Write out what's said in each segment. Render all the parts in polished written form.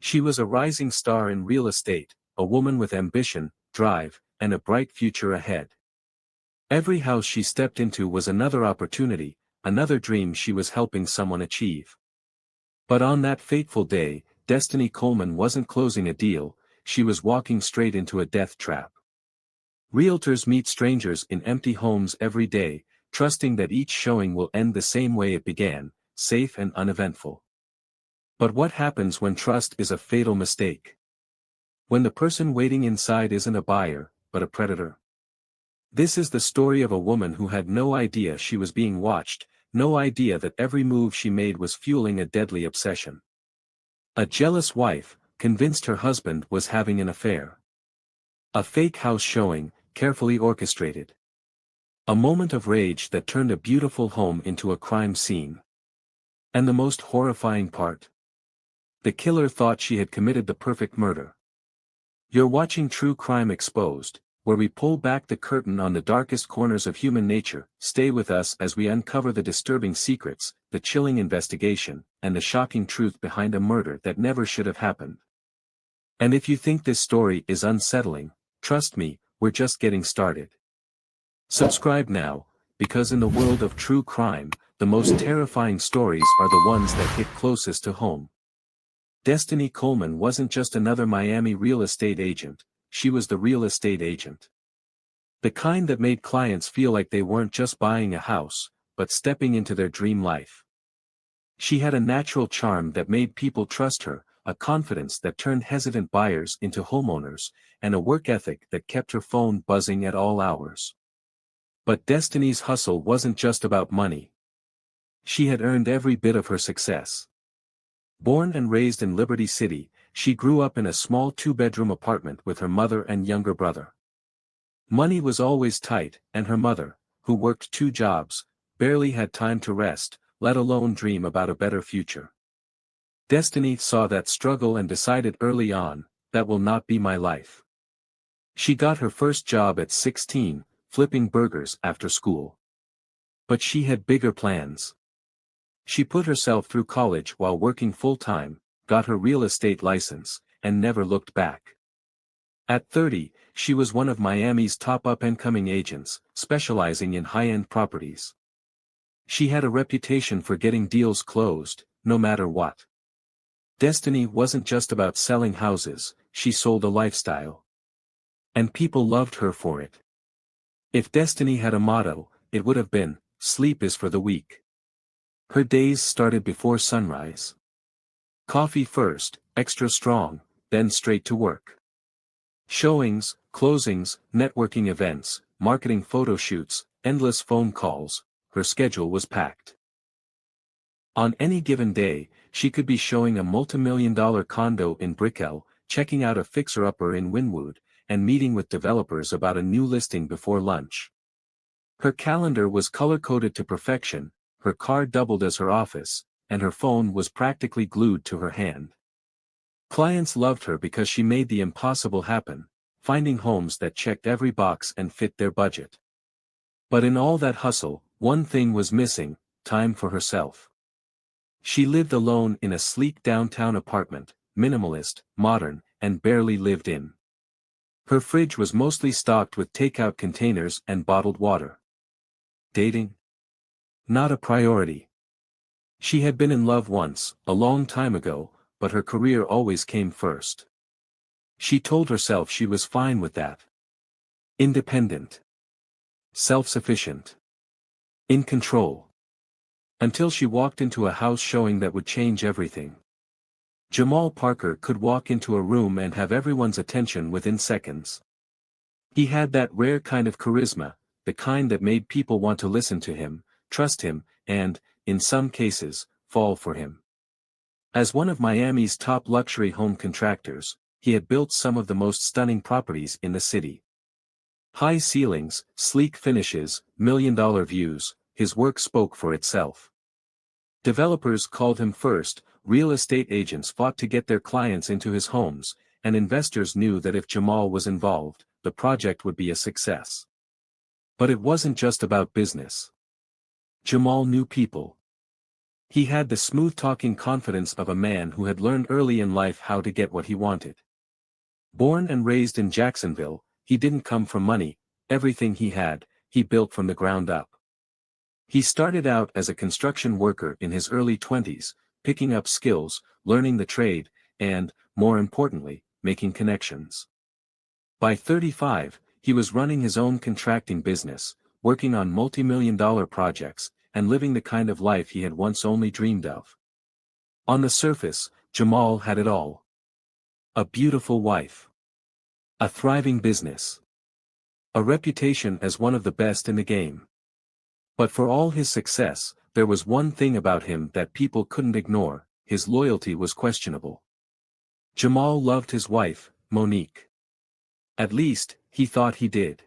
She was a rising star in real estate, a woman with ambition, drive, and a bright future ahead. Every house she stepped into was another opportunity, another dream she was helping someone achieve. But on that fateful day, Destiny Coleman wasn't closing a deal, she was walking straight into a death trap. Realtors meet strangers in empty homes every day, trusting that each showing will end the same way it began, safe and uneventful. But what happens when trust is a fatal mistake? When the person waiting inside isn't a buyer, but a predator? This is the story of a woman who had no idea she was being watched, no idea that every move she made was fueling a deadly obsession. A jealous wife, convinced her husband was having an affair. A fake house showing, carefully orchestrated. A moment of rage that turned a beautiful home into a crime scene. And the most horrifying part? The killer thought she had committed the perfect murder. You're watching True Crime Exposed, where we pull back the curtain on the darkest corners of human nature. Stay with us as we uncover the disturbing secrets, the chilling investigation, and the shocking truth behind a murder that never should have happened. And if you think this story is unsettling, trust me, we're just getting started. Subscribe now, because in the world of true crime, the most terrifying stories are the ones that hit closest to home. Destiny Coleman wasn't just another Miami real estate agent, she was the real estate agent. The kind that made clients feel like they weren't just buying a house, but stepping into their dream life. She had a natural charm that made people trust her, a confidence that turned hesitant buyers into homeowners, and a work ethic that kept her phone buzzing at all hours. But Destiny's hustle wasn't just about money. She had earned every bit of her success. Born and raised in Liberty City, she grew up in a small two-bedroom apartment with her mother and younger brother. Money was always tight, and her mother, who worked 2 jobs, barely had time to rest, let alone dream about a better future. Destiny saw that struggle and decided early on, that will not be my life. She got her first job at 16, flipping burgers after school. But she had bigger plans. She put herself through college while working full-time, got her real estate license, and never looked back. At 30, she was one of Miami's top up-and-coming agents, specializing in high-end properties. She had a reputation for getting deals closed, no matter what. Destiny wasn't just about selling houses, she sold a lifestyle. And people loved her for it. If Destiny had a motto, it would have been, "Sleep is for the weak." Her days started before sunrise. Coffee first, extra strong, then straight to work. Showings, closings, networking events, marketing photo shoots, endless phone calls, her schedule was packed. On any given day, she could be showing a multimillion-dollar condo in Brickell, checking out a fixer-upper in Wynwood, and meeting with developers about a new listing before lunch. Her calendar was color-coded to perfection, her car doubled as her office, and her phone was practically glued to her hand. Clients loved her because she made the impossible happen, finding homes that checked every box and fit their budget. But in all that hustle, one thing was missing: time for herself. She lived alone in a sleek downtown apartment, minimalist, modern, and barely lived in. Her fridge was mostly stocked with takeout containers and bottled water. Dating? Not a priority. She had been in love once, a long time ago, but her career always came first. She told herself she was fine with that. Independent. Self-sufficient. In control. Until she walked into a house showing that would change everything. Jamal Parker could walk into a room and have everyone's attention within seconds. He had that rare kind of charisma, the kind that made people want to listen to him, trust him, and, in some cases, fall for him. As one of Miami's top luxury home contractors, he had built some of the most stunning properties in the city. High ceilings, sleek finishes, million-dollar views, his work spoke for itself. Developers called him first, real estate agents fought to get their clients into his homes, and investors knew that if Jamal was involved, the project would be a success. But it wasn't just about business. Jamal knew people. He had the smooth-talking confidence of a man who had learned early in life how to get what he wanted. Born and raised in Jacksonville, he didn't come from money. Everything he had, he built from the ground up. He started out as a construction worker in his early 20s, picking up skills, learning the trade, and, more importantly, making connections. By 35, he was running his own contracting business, working on multi-million-dollar projects, and living the kind of life he had once only dreamed of. On the surface, Jamal had it all. A beautiful wife. A thriving business. A reputation as one of the best in the game. But for all his success, there was one thing about him that people couldn't ignore: his loyalty was questionable. Jamal loved his wife, Monique. At least, he thought he did.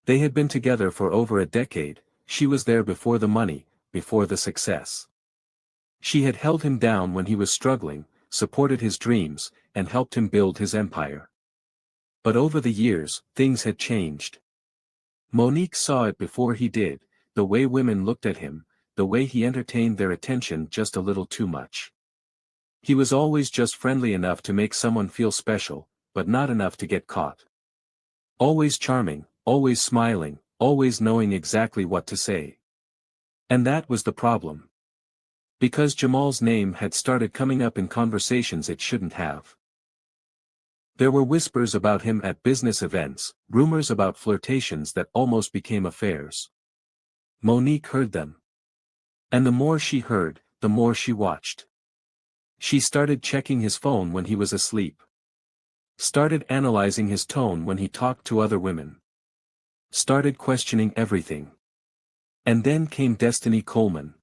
They had been together for over a decade. She was there before the money, before the success. She had held him down when he was struggling, supported his dreams, and helped him build his empire. But over the years, things had changed. Monique saw it before he did: the way women looked at him, the way he entertained their attention just a little too much. He was always just friendly enough to make someone feel special, but not enough to get caught. Always charming, always smiling, always knowing exactly what to say. And that was the problem. Because Jamal's name had started coming up in conversations it shouldn't have. There were whispers about him at business events, rumors about flirtations that almost became affairs. Monique heard them. And the more she heard, the more she watched. She started checking his phone when he was asleep. Started analyzing his tone when he talked to other women. Started questioning everything. And then came Destiny Coleman.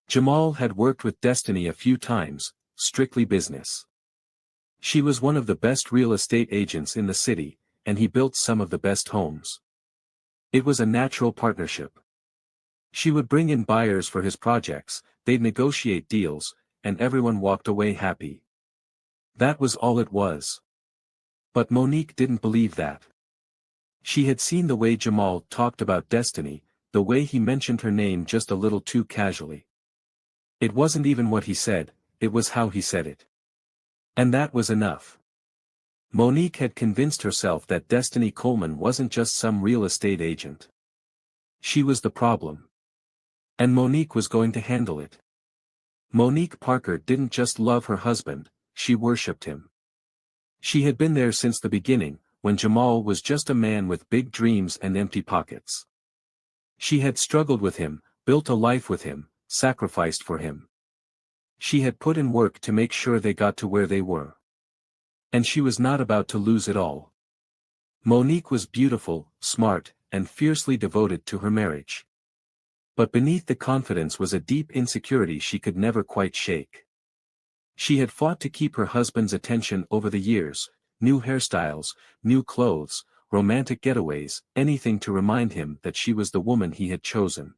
Jamal had worked with Destiny a few times, strictly business. She was one of the best real estate agents in the city, and he built some of the best homes. It was a natural partnership. She would bring in buyers for his projects, they'd negotiate deals, and everyone walked away happy. That was all it was. But Monique didn't believe that. She had seen the way Jamal talked about Destiny, the way he mentioned her name just a little too casually. It wasn't even what he said, it was how he said it. And that was enough. Monique had convinced herself that Destiny Coleman wasn't just some real estate agent. She was the problem. And Monique was going to handle it. Monique Parker didn't just love her husband, she worshipped him. She had been there since the beginning, when Jamal was just a man with big dreams and empty pockets. She had struggled with him, built a life with him, sacrificed for him. She had put in work to make sure they got to where they were. And she was not about to lose it all. Monique was beautiful, smart, and fiercely devoted to her marriage. But beneath the confidence was a deep insecurity she could never quite shake. She had fought to keep her husband's attention over the years: new hairstyles, new clothes, romantic getaways, anything to remind him that she was the woman he had chosen.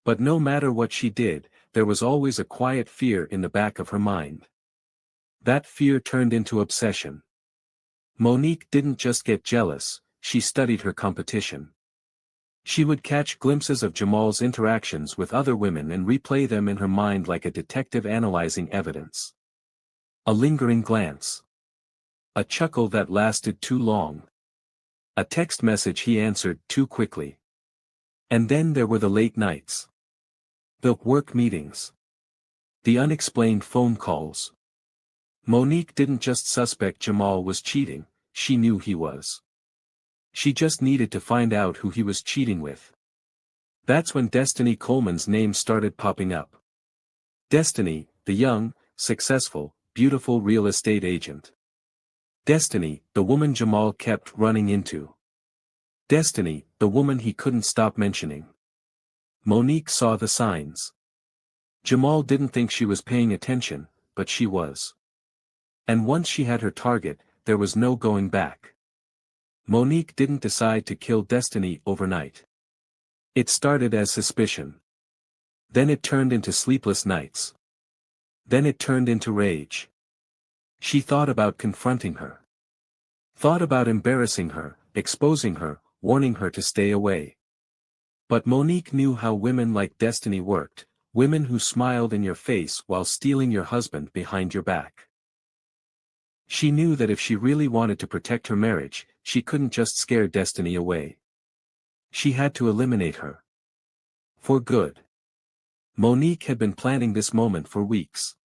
But no matter what she did, there was always a quiet fear in the back of her mind. That fear turned into obsession. Monique didn't just get jealous, she studied her competition. She would catch glimpses of Jamal's interactions with other women and replay them in her mind like a detective analyzing evidence. A lingering glance. A chuckle that lasted too long. A text message he answered too quickly. And then there were the late nights. The work meetings. The unexplained phone calls. Monique didn't just suspect Jamal was cheating, she knew he was. She just needed to find out who he was cheating with. That's when Destiny Coleman's name started popping up. Destiny, the young, successful, beautiful real estate agent. Destiny, the woman Jamal kept running into. Destiny, the woman he couldn't stop mentioning. Monique saw the signs. Jamal didn't think she was paying attention, but she was. And once she had her target, there was no going back. Monique didn't decide to kill Destiny overnight. It started as suspicion. Then it turned into sleepless nights. Then it turned into rage. She thought about confronting her. Thought about embarrassing her, exposing her, warning her to stay away. But Monique knew how women like Destiny worked. Women who smiled in your face while stealing your husband behind your back. She knew that if she really wanted to protect her marriage, she couldn't just scare Destiny away. She had to eliminate her. For good. Monique had been planning this moment for weeks.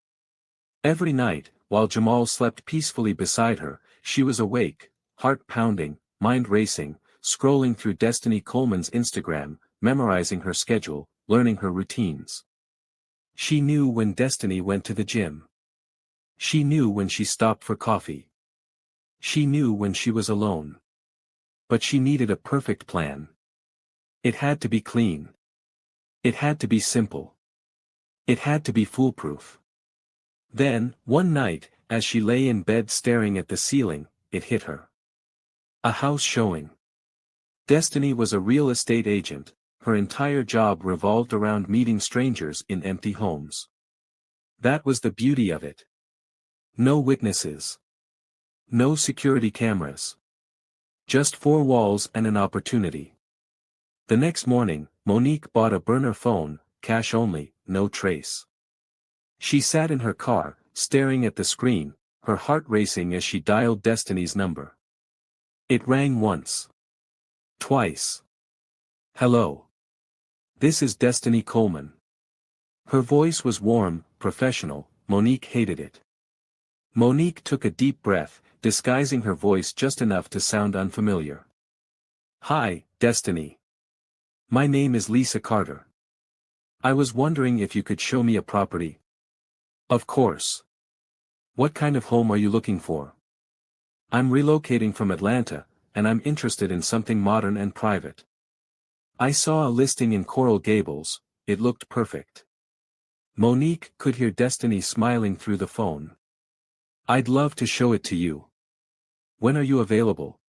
Every night, while Jamal slept peacefully beside her, she was awake, heart pounding, mind racing, scrolling through Destiny Coleman's Instagram, memorizing her schedule, learning her routines. She knew when Destiny went to the gym. She knew when she stopped for coffee. She knew when she was alone. But she needed a perfect plan. It had to be clean. It had to be simple. It had to be foolproof. Then, one night, as she lay in bed staring at the ceiling, it hit her. A house showing. Destiny was a real estate agent, her entire job revolved around meeting strangers in empty homes. That was the beauty of it. No witnesses. No security cameras. Just four walls and an opportunity. The next morning, Monique bought a burner phone, cash only, no trace. She sat in her car, staring at the screen, her heart racing as she dialed Destiny's number. It rang once. Twice. Hello. This is Destiny Coleman. Her voice was warm, professional. Monique hated it. Monique took a deep breath, disguising her voice just enough to sound unfamiliar. Hi, Destiny. My name is Lisa Carter. I was wondering if you could show me a property. Of course. What kind of home are you looking for? I'm relocating from Atlanta, and I'm interested in something modern and private. I saw a listing in Coral Gables, it looked perfect. Monique could hear Destiny smiling through the phone. I'd love to show it to you. When are you available?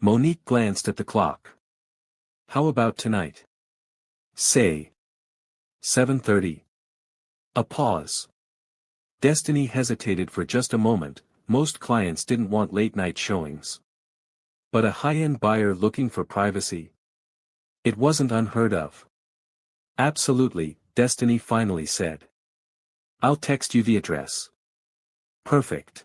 Monique glanced at the clock. How about tonight? Say. 7:30. A pause. Destiny hesitated for just a moment. Most clients didn't want late-night showings. But a high-end buyer looking for privacy? It wasn't unheard of. Absolutely, Destiny finally said. I'll text you the address. Perfect.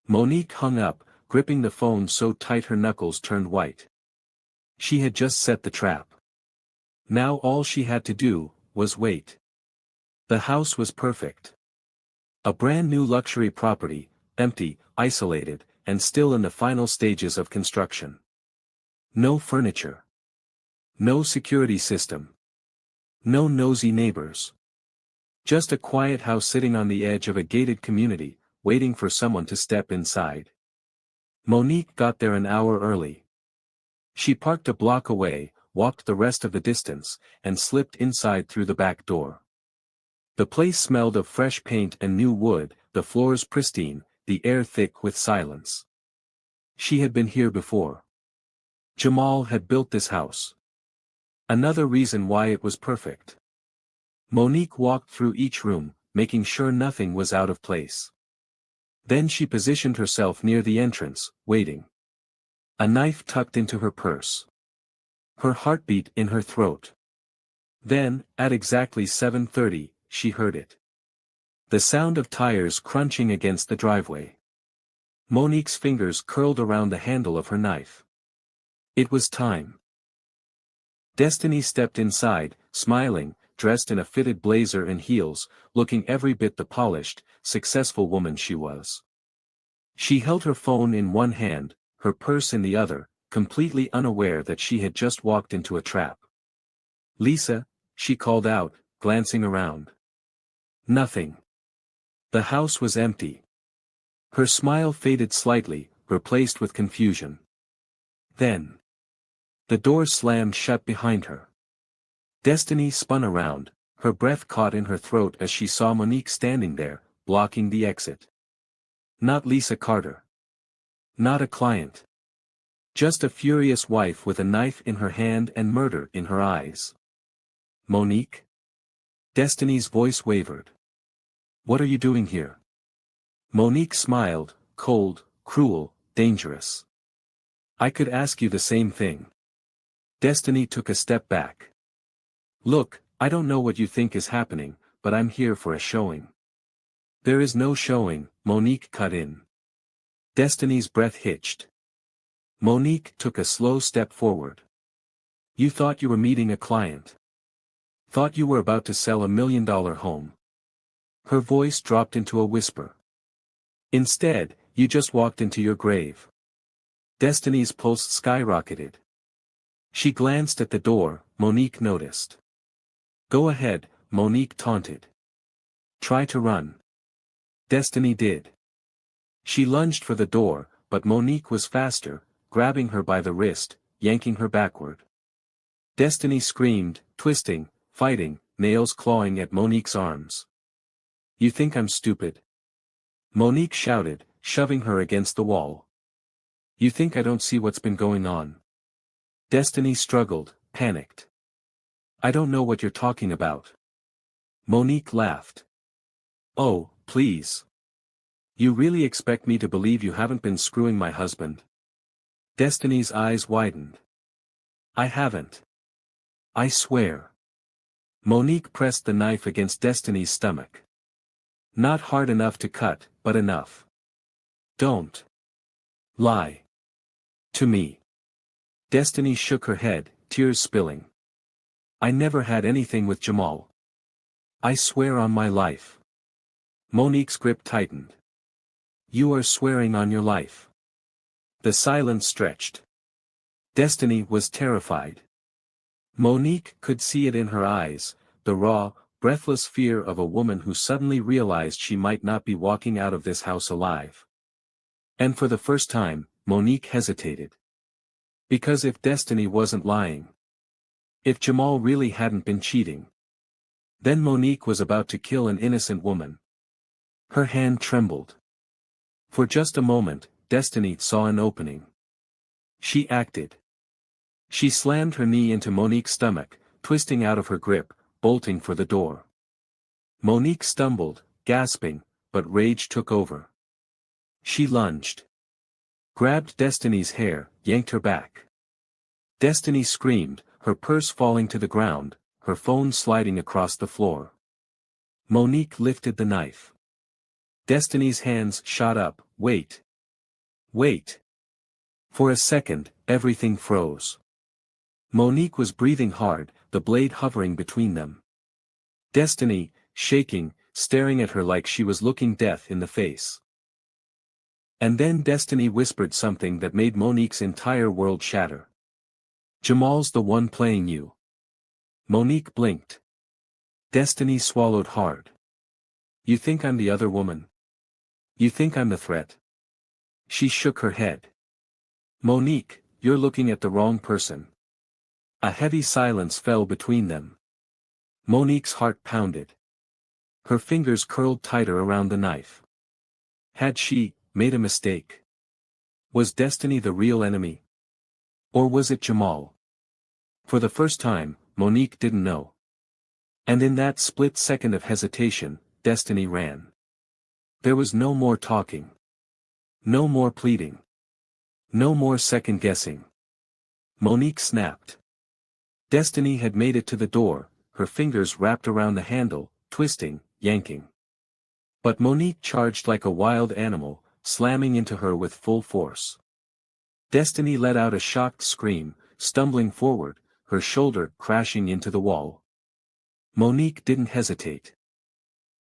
Monique hung up, gripping the phone so tight her knuckles turned white. She had just set the trap. Now all she had to do was wait. The house was perfect. A brand new luxury property, empty, isolated, and still in the final stages of construction. No furniture. No security system. No nosy neighbors. Just a quiet house sitting on the edge of a gated community, waiting for someone to step inside. Monique got there an hour early. She parked a block away, walked the rest of the distance, and slipped inside through the back door. The place smelled of fresh paint and new wood, the floors pristine, the air thick with silence. She had been here before. Jamal had built this house. Another reason why it was perfect. Monique walked through each room, making sure nothing was out of place. Then she positioned herself near the entrance, waiting. A knife tucked into her purse. Her heartbeat in her throat. Then, at exactly 7:30, she heard it. The sound of tires crunching against the driveway. Monique's fingers curled around the handle of her knife. It was time. Destiny stepped inside, smiling, dressed in a fitted blazer and heels, looking every bit the polished, successful woman she was. She held her phone in one hand, her purse in the other, completely unaware that she had just walked into a trap. Lisa, she called out, glancing around. Nothing. The house was empty. Her smile faded slightly, replaced with confusion. Then. The door slammed shut behind her. Destiny spun around, her breath caught in her throat as she saw Monique standing there, blocking the exit. Not Lisa Carter. Not a client. Just a furious wife with a knife in her hand and murder in her eyes. Monique? Destiny's voice wavered. What are you doing here? Monique smiled, cold, cruel, dangerous. I could ask you the same thing. Destiny took a step back. Look, I don't know what you think is happening, but I'm here for a showing. There is no showing, Monique cut in. Destiny's breath hitched. Monique took a slow step forward. You thought you were meeting a client. Thought you were about to sell $1 million home. Her voice dropped into a whisper. Instead, you just walked into your grave. Destiny's pulse skyrocketed. She glanced at the door, Monique noticed. Go ahead, Monique taunted. Try to run. Destiny did. She lunged for the door, but Monique was faster, grabbing her by the wrist, yanking her backward. Destiny screamed, twisting, fighting, nails clawing at Monique's arms. You think I'm stupid? Monique shouted, shoving her against the wall. You think I don't see what's been going on? Destiny struggled, panicked. I don't know what you're talking about. Monique laughed. Oh, please. You really expect me to believe you haven't been screwing my husband? Destiny's eyes widened. I haven't. I swear. Monique pressed the knife against Destiny's stomach. Not hard enough to cut, but enough. Don't lie to me. Destiny shook her head, tears spilling. I never had anything with Jamal. I swear on my life. Monique's grip tightened. You are swearing on your life. The silence stretched. Destiny was terrified. Monique could see it in her eyes, the raw, breathless fear of a woman who suddenly realized she might not be walking out of this house alive. And for the first time, Monique hesitated. Because if Destiny wasn't lying, if Jamal really hadn't been cheating, then Monique was about to kill an innocent woman. Her hand trembled. For just a moment, Destiny saw an opening. She acted. She slammed her knee into Monique's stomach, twisting out of her grip, bolting for the door. Monique stumbled, gasping, but rage took over. She lunged. Grabbed Destiny's hair, yanked her back. Destiny screamed, her purse falling to the ground, her phone sliding across the floor. Monique lifted the knife. Destiny's hands shot up, wait. Wait. For a second, everything froze. Monique was breathing hard, the blade hovering between them. Destiny, shaking, staring at her like she was looking death in the face. And then Destiny whispered something that made Monique's entire world shatter. Jamal's the one playing you. Monique blinked. Destiny swallowed hard. You think I'm the other woman? You think I'm the threat? She shook her head. Monique, you're looking at the wrong person. A heavy silence fell between them. Monique's heart pounded. Her fingers curled tighter around the knife. Had she made a mistake? Was Destiny the real enemy? Or was it Jamal? For the first time, Monique didn't know. And in that split second of hesitation, Destiny ran. There was no more talking. No more pleading. No more second guessing. Monique snapped. Destiny had made it to the door, her fingers wrapped around the handle, twisting, yanking. But Monique charged like a wild animal, slamming into her with full force. Destiny let out a shocked scream, stumbling forward, her shoulder crashing into the wall. Monique didn't hesitate.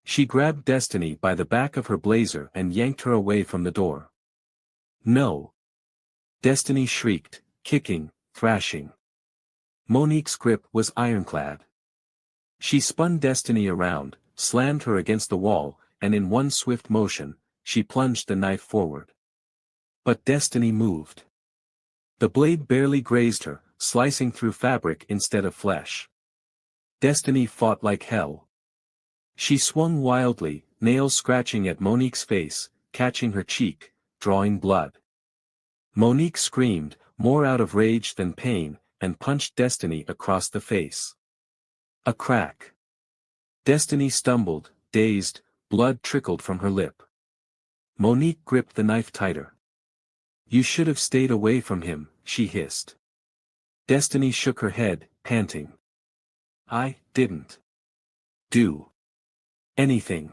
She grabbed Destiny by the back of her blazer and yanked her away from the door. No! Destiny shrieked, kicking, thrashing. Monique's grip was ironclad. She spun Destiny around, slammed her against the wall, and in one swift motion, she plunged the knife forward. But Destiny moved. The blade barely grazed her, slicing through fabric instead of flesh. Destiny fought like hell. She swung wildly, nails scratching at Monique's face, catching her cheek, drawing blood. Monique screamed, more out of rage than pain, and punched Destiny across the face. A crack. Destiny stumbled, dazed, blood trickled from her lip. Monique gripped the knife tighter. You should have stayed away from him, she hissed. Destiny shook her head, panting. I didn't do anything.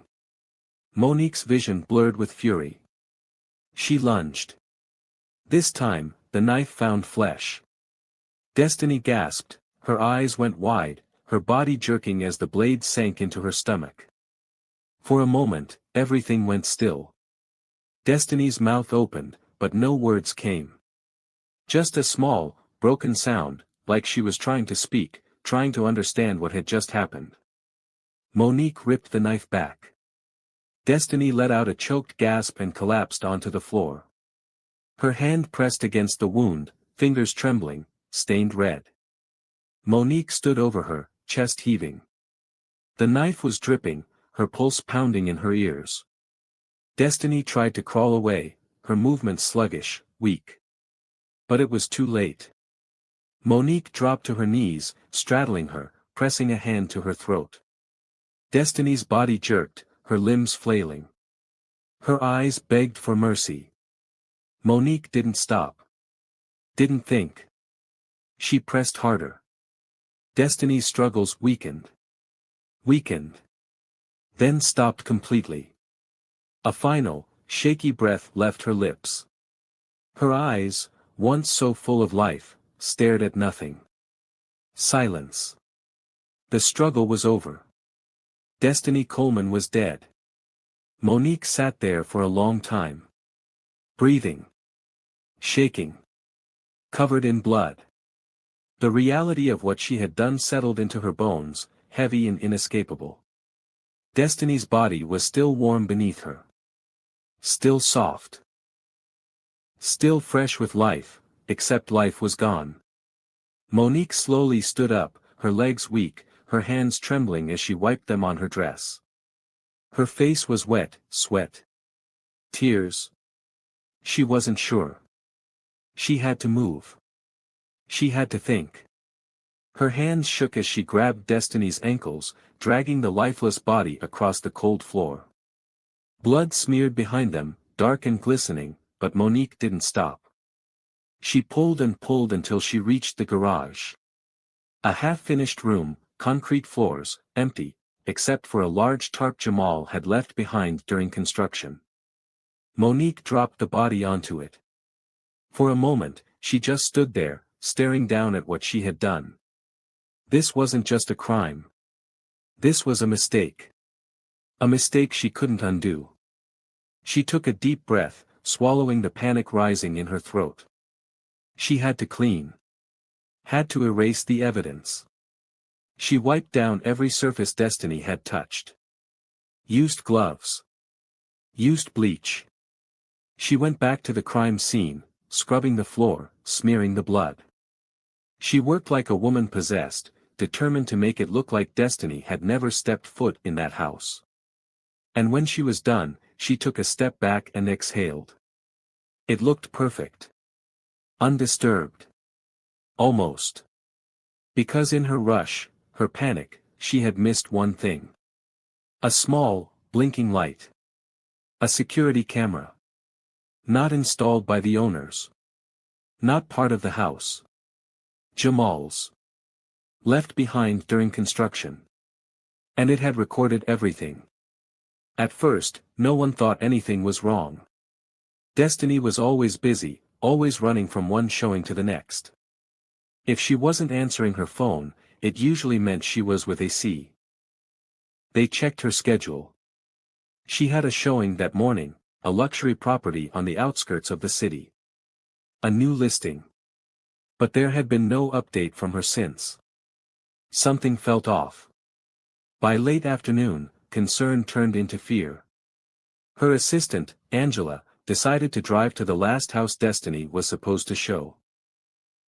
Monique's vision blurred with fury. She lunged. This time, the knife found flesh. Destiny gasped, her eyes went wide, her body jerking as the blade sank into her stomach. For a moment, everything went still. Destiny's mouth opened, but no words came. Just a small, broken sound, like she was trying to speak, trying to understand what had just happened. Monique ripped the knife back. Destiny let out a choked gasp and collapsed onto the floor. Her hand pressed against the wound, fingers trembling, stained red. Monique stood over her, chest heaving. The knife was dripping, her pulse pounding in her ears. Destiny tried to crawl away, her movements sluggish, weak. But it was too late. Monique dropped to her knees, straddling her, pressing a hand to her throat. Destiny's body jerked, her limbs flailing. Her eyes begged for mercy. Monique didn't stop. Didn't think. She pressed harder. Destiny's struggles weakened. Weakened. Then stopped completely. A final, shaky breath left her lips. Her eyes, once so full of life, stared at nothing. Silence. The struggle was over. Destiny Coleman was dead. Monique sat there for a long time. Breathing. Shaking. Covered in blood. The reality of what she had done settled into her bones, heavy and inescapable. Destiny's body was still warm beneath her. Still soft. Still fresh with life, except life was gone. Monique slowly stood up, her legs weak, her hands trembling as she wiped them on her dress. Her face was wet, sweat. Tears. She wasn't sure. She had to move. She had to think. Her hands shook as she grabbed Destiny's ankles, dragging the lifeless body across the cold floor. Blood smeared behind them, dark and glistening, but Monique didn't stop. She pulled and pulled until she reached the garage. A half-finished room, concrete floors, empty, except for a large tarp Jamal had left behind during construction. Monique dropped the body onto it. For a moment, she just stood there, staring down at what she had done. This wasn't just a crime. This was a mistake. A mistake she couldn't undo. She took a deep breath, swallowing the panic rising in her throat. She had to clean. Had to erase the evidence. She wiped down every surface Destiny had touched. Used gloves. Used bleach. She went back to the crime scene, scrubbing the floor, smearing the blood. She worked like a woman possessed, determined to make it look like Destiny had never stepped foot in that house. And when she was done, she took a step back and exhaled. It looked perfect. Undisturbed. Almost. Because in her rush, her panic, she had missed one thing. A small, blinking light. A security camera. Not installed by the owners. Not part of the house. Jamal's. Left behind during construction. And it had recorded everything. At first, no one thought anything was wrong. Destiny was always busy, always running from one showing to the next. If she wasn't answering her phone, it usually meant she was with AC. They checked her schedule. She had a showing that morning, a luxury property on the outskirts of the city. A new listing. But there had been no update from her since. Something felt off. By late afternoon, concern turned into fear. Her assistant, Angela, decided to drive to the last house Destiny was supposed to show.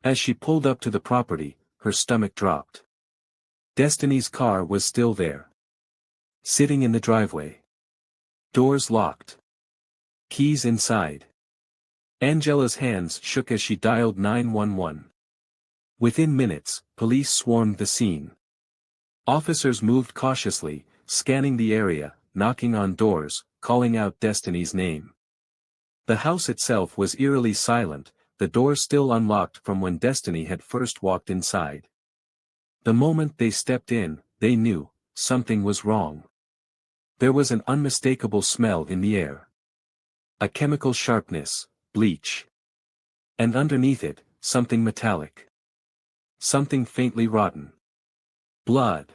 As she pulled up to the property, her stomach dropped. Destiny's car was still there. Sitting in the driveway. Doors locked. Keys inside. Angela's hands shook as she dialed 911. Within minutes, police swarmed the scene. Officers moved cautiously, scanning the area, knocking on doors, calling out Destiny's name. The house itself was eerily silent, the door still unlocked from when Destiny had first walked inside. The moment they stepped in, they knew, something was wrong. There was an unmistakable smell in the air. A chemical sharpness, bleach. And underneath it, something metallic. Something faintly rotten. Blood.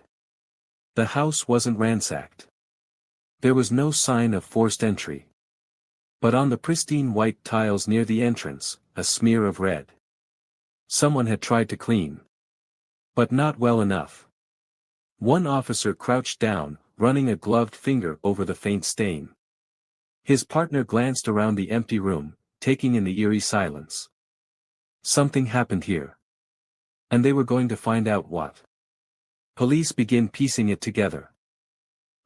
The house wasn't ransacked. There was no sign of forced entry. But on the pristine white tiles near the entrance, a smear of red. Someone had tried to clean. But not well enough. One officer crouched down, running a gloved finger over the faint stain. His partner glanced around the empty room, taking in the eerie silence. Something happened here. And they were going to find out what. Police began piecing it together.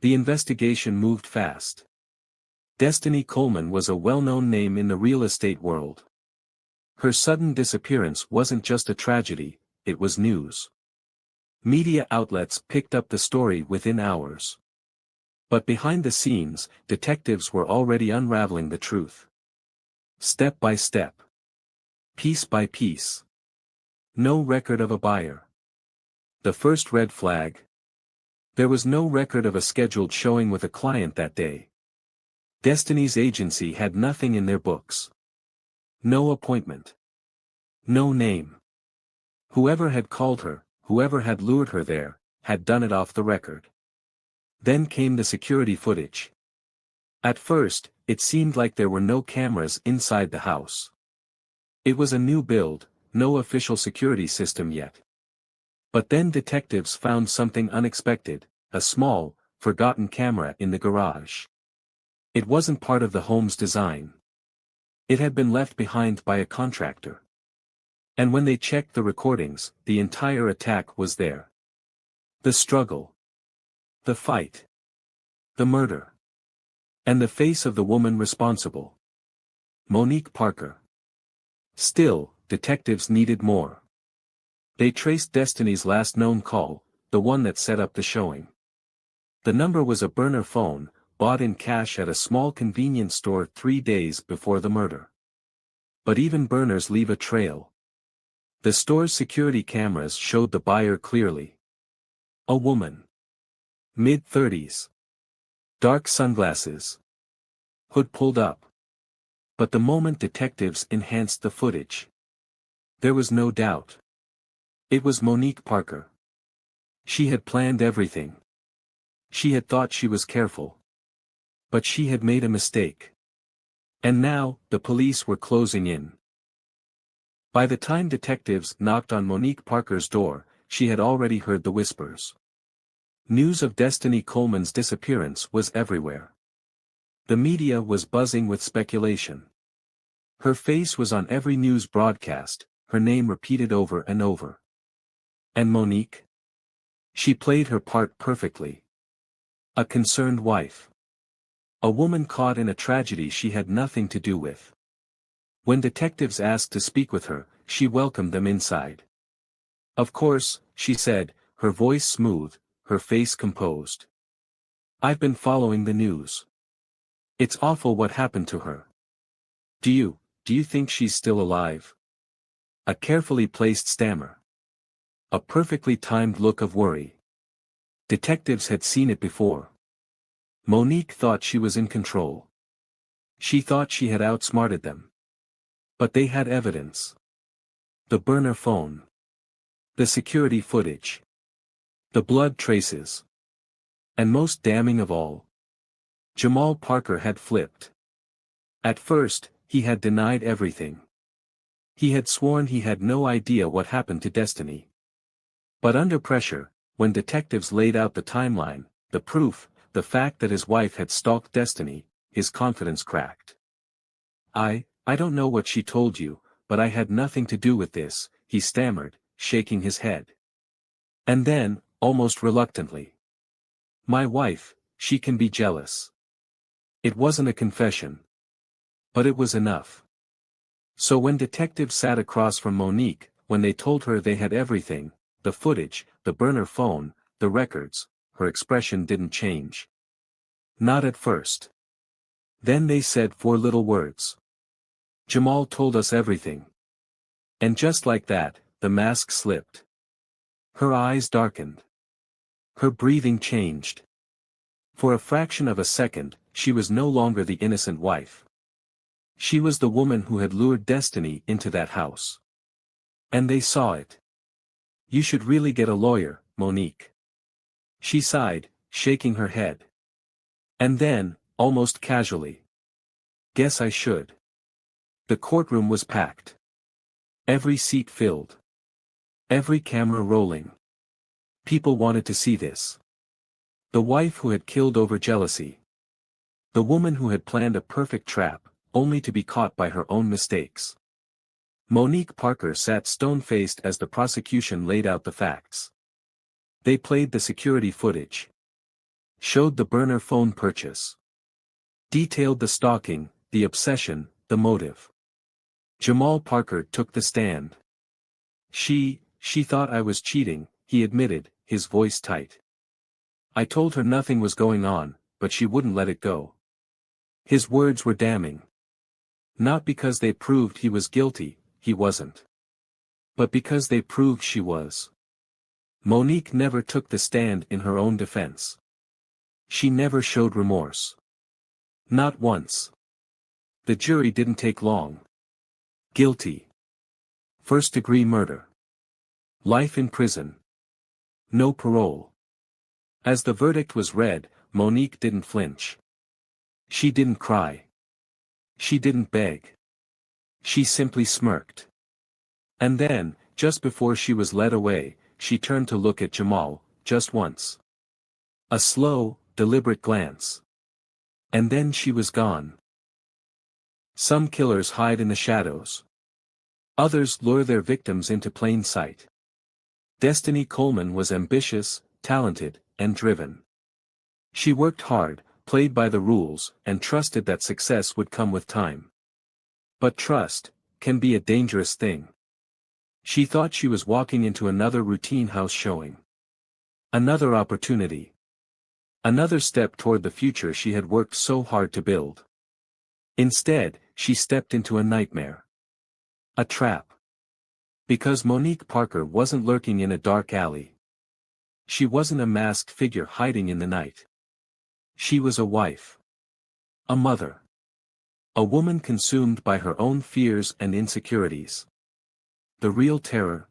The investigation moved fast. Destiny Coleman was a well-known name in the real estate world. Her sudden disappearance wasn't just a tragedy, it was news. Media outlets picked up the story within hours. But behind the scenes, detectives were already unraveling the truth. Step by step. Piece by piece. No record of a buyer. The first red flag. There was no record of a scheduled showing with a client that day. Destiny's agency had nothing in their books. No appointment. No name. Whoever had called her, whoever had lured her there, had done it off the record. Then came the security footage. At first, it seemed like there were no cameras inside the house. It was a new build, no official security system yet. But then detectives found something unexpected, a small, forgotten camera in the garage. It wasn't part of the home's design. It had been left behind by a contractor. And when they checked the recordings, the entire attack was there. The struggle. The fight. The murder. And the face of the woman responsible. Monique Parker. Still, detectives needed more. They traced Destiny's last known call, the one that set up the showing. The number was a burner phone, bought in cash at a small convenience store 3 days before the murder. But even burners leave a trail. The store's security cameras showed the buyer clearly. A woman. Mid-30s. Dark sunglasses. Hood pulled up. But the moment detectives enhanced the footage, there was no doubt. It was Monique Parker. She had planned everything. She had thought she was careful. But she had made a mistake. And now, the police were closing in. By the time detectives knocked on Monique Parker's door, she had already heard the whispers. News of Destiny Coleman's disappearance was everywhere. The media was buzzing with speculation. Her face was on every news broadcast, her name repeated over and over. And Monique? She played her part perfectly. A concerned wife. A woman caught in a tragedy she had nothing to do with. When detectives asked to speak with her, she welcomed them inside. Of course, she said, her voice smooth, her face composed. I've been following the news. It's awful what happened to her. Do you think she's still alive? A carefully placed stammer. A perfectly timed look of worry. Detectives had seen it before. Monique thought she was in control. She thought she had outsmarted them. But they had evidence. The burner phone. The security footage. The blood traces. And most damning of all, Jamal Parker had flipped. At first, he had denied everything. He had sworn he had no idea what happened to Destiny. But under pressure, when detectives laid out the timeline, the proof, the fact that his wife had stalked Destiny, his confidence cracked. I don't know what she told you, but I had nothing to do with this, he stammered, shaking his head. And then, almost reluctantly. My wife, she can be jealous. It wasn't a confession. But it was enough. So when detectives sat across from Monique, when they told her they had everything, the footage, the burner phone, the records, her expression didn't change. Not at first. Then they said 4 little words. Jamal told us everything. And just like that, the mask slipped. Her eyes darkened. Her breathing changed. For a fraction of a second, she was no longer the innocent wife. She was the woman who had lured Destiny into that house. And they saw it. You should really get a lawyer, Monique. She sighed, shaking her head. And then, almost casually. Guess I should. The courtroom was packed. Every seat filled. Every camera rolling. People wanted to see this. The wife who had killed over jealousy. The woman who had planned a perfect trap, only to be caught by her own mistakes. Monique Parker sat stone-faced as the prosecution laid out the facts. They played the security footage. Showed the burner phone purchase. Detailed the stalking, the obsession, the motive. Jamal Parker took the stand. She thought I was cheating, he admitted, his voice tight. I told her nothing was going on, but she wouldn't let it go. His words were damning. Not because they proved he was guilty, he wasn't. But because they proved she was. Monique never took the stand in her own defense. She never showed remorse. Not once. The jury didn't take long. Guilty. First-degree murder. Life in prison. No parole. As the verdict was read, Monique didn't flinch. She didn't cry. She didn't beg. She simply smirked. And then, just before she was led away, she turned to look at Jamal, just once. A slow, deliberate glance. And then she was gone. Some killers hide in the shadows. Others lure their victims into plain sight. Destiny Coleman was ambitious, talented, and driven. She worked hard, played by the rules, and trusted that success would come with time. But trust can be a dangerous thing. She thought she was walking into another routine house showing. Another opportunity. Another step toward the future she had worked so hard to build. Instead, she stepped into a nightmare. A trap. Because Monique Parker wasn't lurking in a dark alley. She wasn't a masked figure hiding in the night. She was a wife. A mother. A woman consumed by her own fears and insecurities. The real terror.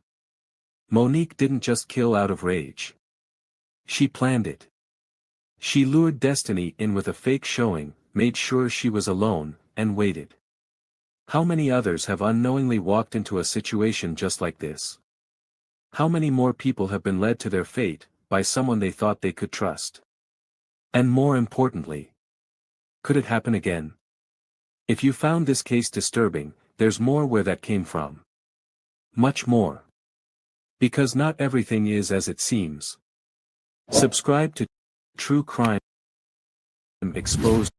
Monique didn't just kill out of rage. She planned it. She lured Destiny in with a fake showing, made sure she was alone, and waited. How many others have unknowingly walked into a situation just like this? How many more people have been led to their fate, by someone they thought they could trust? And more importantly, could it happen again? If you found this case disturbing, there's more where that came from. Much more. Because not everything is as it seems. Subscribe to True Crime Exposed.